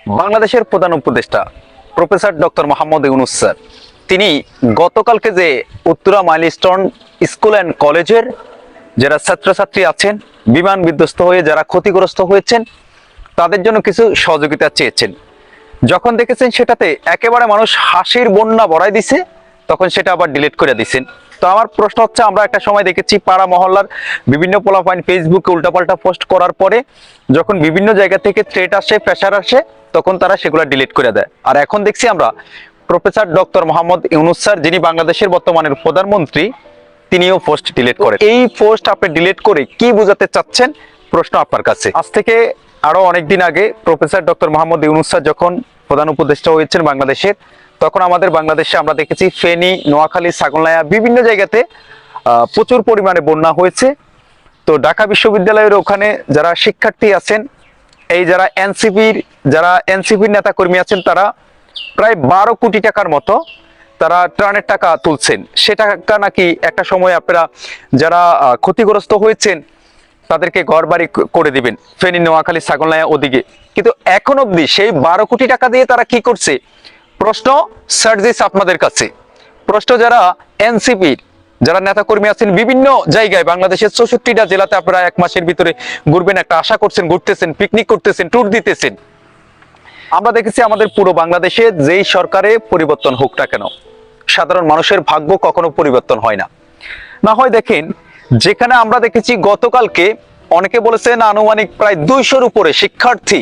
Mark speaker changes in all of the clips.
Speaker 1: বাংলাদেশের প্রধান উপদেষ্টা professor doctor Mohammad Yunus sir তিনি গতকালকে যে উত্তরা মাইলস্টোন স্কুল অ্যান্ড কলেজের যারা ছাত্রছাত্রী আছেন বিমান বিধ্বস্ত হয়ে যারা ক্ষতিগ্রস্ত হয়েছেন তাদের জন্য কিছু সহযোগিতা চেয়েছেন। যখন দেখেছেন সেটাতে একেবারে মানুষ হাসির বন্যা বড়াই দিছে, তখন সেটা আবার ডিলিট করে দিছেন। তো আমার প্রশ্ন হচ্ছে, আমরা একটা সময় দেখেছি পাড়া মহল্লার বিভিন্ন পোলাপাইন ফেসবুকে উল্টাপাল্টা পোস্ট করার পরে যখন বিভিন্ন জায়গা থেকে থ্রেট আসে, প্রেশার আসে, তখন তারা সেগুলো ডিলিট করে দেয়। আর এখন দেখছি আমরা professor doctor Mohammad Yunus sir, যিনি বাংলাদেশের বর্তমানের প্রধানমন্ত্রী, তিনিও পোস্ট ডিলিট করেন। এই পোস্ট আপনি ডিলিট করে কি বোঝাতে চাচ্ছেন? প্রশ্ন আপনার কাছে। আজ থেকে আরো অনেকদিন আগে professor doctor Mohammad Yunus sir যখন প্রধান উপদেষ্টা হয়েছেন বাংলাদেশের, তখন আমাদের বাংলাদেশে আমরা দেখেছি ফেনী, নোয়াখালী, ছাগলনাইয়া বিভিন্ন জায়গাতে প্রচুর পরিমাণে বন্যা হয়েছে। তো ঢাকা বিশ্ববিদ্যালয়ের ওখানে যারা শিক্ষার্থী আছেন, এই যারা এনসিপির নেতা কর্মী আছেন, তারা প্রায় 12 কোটি টাকার মতো তারা ত্রাণের টাকা তুলছেন। সে টাকা নাকি একটা সময় আপনারা যারা ক্ষতিগ্রস্ত হয়েছেন তাদেরকে ঘর বাড়ি করে দিবেন, ফেনী, নোয়াখালী, ছাগলনাইয়া ওদিকে। কিন্তু এখন অবধি সেই 12 কোটি টাকা দিয়ে তারা কি করছে? প্রশ্ন সার্জিস আপনাদের কাছে, প্রশ্ন যারা এনসিপির যারা নেতা কর্মী আছেন বিভিন্ন জায়গায় বাংলাদেশের 64টা জেলাতে আপনারা 1 মাসের ভিতরে ঘুরবেন, একটা আশা করছেন, ঘুরতেছেন, পিকনিক করতেছেন, ট্যুর দিতেছেন। আমরা দেখেছি আমাদের পুরো বাংলাদেশে যেই সরকারে পরিবর্তন হোক না কেন, সাধারণ মানুষের ভাগ্য কখনো পরিবর্তন হয় না। না হয় দেখেন, যেখানে আমরা দেখেছি গতকালকে অনেকে বলেছেন আনুমানিক প্রায় 200-র উপরে শিক্ষার্থী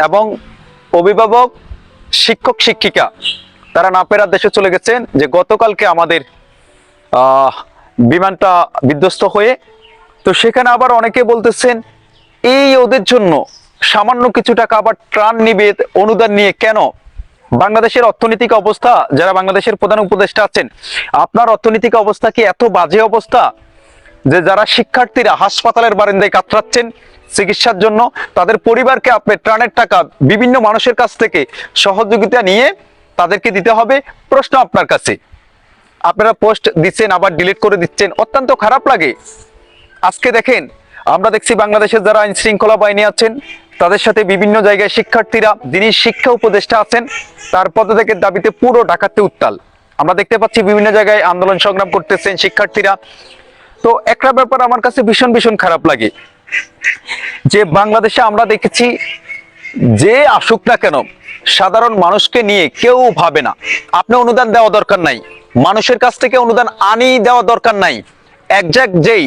Speaker 1: এবং অভিভাবক, শিক্ষক শিক্ষিকা তারা না ফেরার দেশে চলে গেছেন, যে গতকালকে আমাদের বিমানটা বিধ্বস্ত হয়ে। তো সেখানে আবার অনেকে বলতেছেন এই ওদের জন্য সামান্য কিছু টাকা আবার ত্রাণ নিবে, অনুদান নিয়ে কেন? বাংলাদেশের অর্থনৈতিক অবস্থা, যারা বাংলাদেশের প্রধান উপদেষ্টা আছেন, আপনার অর্থনৈতিক অবস্থা কি এত বাজে অবস্থা যে যারা শিক্ষার্থীরা হাসপাতালের বারান্দায় কাতরাচ্ছেন চিকিৎসার জন্য, তাদের পরিবারকে আপনি ত্রাণের টাকা বিভিন্ন মানুষের কাছ থেকে সহযোগিতা নিয়ে তাদেরকে দিতে হবে? প্রশ্ন আপনার কাছে। আপনারা পোস্ট দিচ্ছেন আবার ডিলিট করে দিচ্ছেন, অত্যন্ত খারাপ লাগে। আজকে দেখেন, আমরা দেখছি বাংলাদেশের যারা আইন শৃঙ্খলা বাহিনী আছেন তাদের সাথে বিভিন্ন জায়গায় শিক্ষার্থীরা, যিনি শিক্ষা উপদেষ্টা আছেন, তার পদত্যাগের দাবিতে পুরো ঢাকাতে উত্তাল। আমরা দেখতে পাচ্ছি বিভিন্ন জায়গায় আন্দোলন সংগ্রাম করতেছেন শিক্ষার্থীরা। তো একটা ব্যাপার আমার কাছে ভীষণ ভীষণ খারাপ লাগে, যে বাংলাদেশে আমরা দেখেছি যে আসুক না কেন সাধারণ মানুষকে নিয়ে কেউ ভাবে না। আপনি অনুদান দেওয়া দরকার নাই, মানুষের কাছ থেকে অনুদান দেওয়া দরকার নাই। একজ্যাক্ট যেই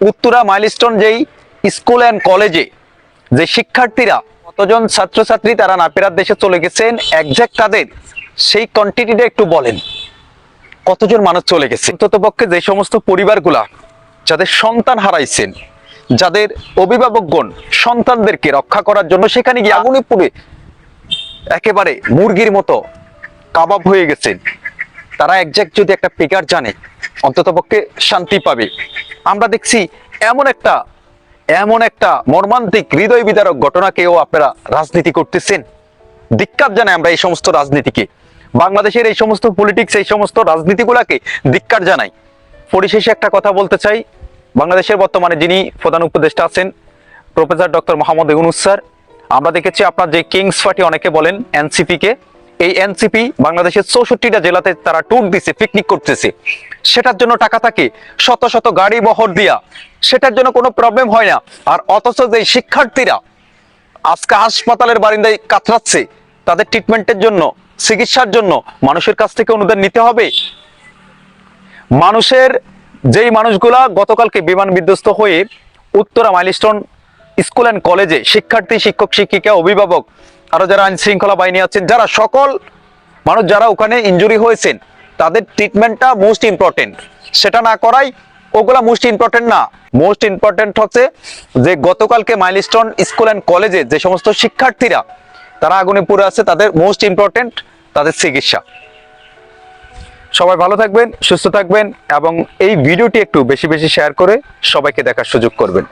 Speaker 1: উত্তরা মাইলস্টোন যেই স্কুল অ্যান্ড কলেজে যে শিক্ষার্থীরা, কতজন ছাত্রছাত্রী তারা না ফেরার দেশে চলে গেছেন, একজ্যাক্ট তাদের সেই কোয়ান্টিটিটা একটু বলেন, কতজন মানুষ চলে গেছে? অন্ততপক্ষে যে সমস্ত পরিবারগুলা যাদের সন্তান হারাইছেন, যাদের অভিভাবকগণ সন্তানদেরকে রক্ষা করার জন্য সেখানে গিয়ে আগুনে পুড়ে একেবারে মুরগির মতো কাবাব হয়ে গেছেন, তারা একজ্যাক্ট যদি একটা ফিগার জানে অন্ততপক্ষে শান্তি পাবে। আমরা দেখছি এমন একটা মর্মান্তিক হৃদয় বিদারক ঘটনাকেও আপনারা রাজনীতি করতেছেন। ধিক্কার জানাই আমরা এই সমস্ত রাজনীতিকে, বাংলাদেশের এই সমস্ত পলিটিক্স, এই সমস্ত রাজনীতিগুলাকে ধিক্কার জানাই। পরিশেষে একটা কথা বলতে চাই, বাংলাদেশের বর্তমানে যিনি প্রধান উপদেষ্টা আছেন professor doctor Mohammad Yunus sir, আমরা দেখেছি আপনার যে কিংস পার্টি অনেকে বলেন এনসিপি কে, এই এনসিপি বাংলাদেশের 64টা জেলাতে তারা ট্যুর দিছে, পিকনিক করতেছে, সেটার জন্য টাকা থাকে শত শত গাড়ি বহর দিয়া, সেটার জন্য কোনো প্রবলেম হয় না। আর অথচ যে শিক্ষার্থীরা আজকে হাসপাতালের বারান্দায় কাতরাচ্ছে, তাদের ট্রিটমেন্টের জন্য, চিকিৎসার জন্য মানুষের কাছ থেকে অনুদান নিতে হবে। যেই মানুষগুলা গতকালকে বিমান বিধ্বস্ত হয়ে উত্তরা মাইলস্টোন স্কুল অ্যান্ড কলেজে শিক্ষার্থী, শিক্ষক শিক্ষিকা, অভিভাবক, আরো যারা আইন শৃঙ্খলা বাহিনী আছেন, যারা সকল মানুষ যারা ওখানে ইনজুরি হয়েছেন, তাদের ট্রিটমেন্টটা মোস্ট ইম্পর্টেন্ট। সেটা না করাই ওগুলা মোস্ট ইম্পর্টেন্ট না। মোস্ট ইম্পর্টেন্ট হচ্ছে যে গতকালকে মাইলস্টোন স্কুল অ্যান্ড কলেজে যে সমস্ত শিক্ষার্থীরা তারা আগুনে পুড়ে আছে, তাদের মোস্ট ইম্পর্টেন্ট তাদের চিকিৎসা। সবাই ভালো থাকবেন, সুস্থ থাকবেন এবং এই ভিডিওটি একটু বেশি বেশি শেয়ার করে সবাইকে দেখার সুযোগ করবেন।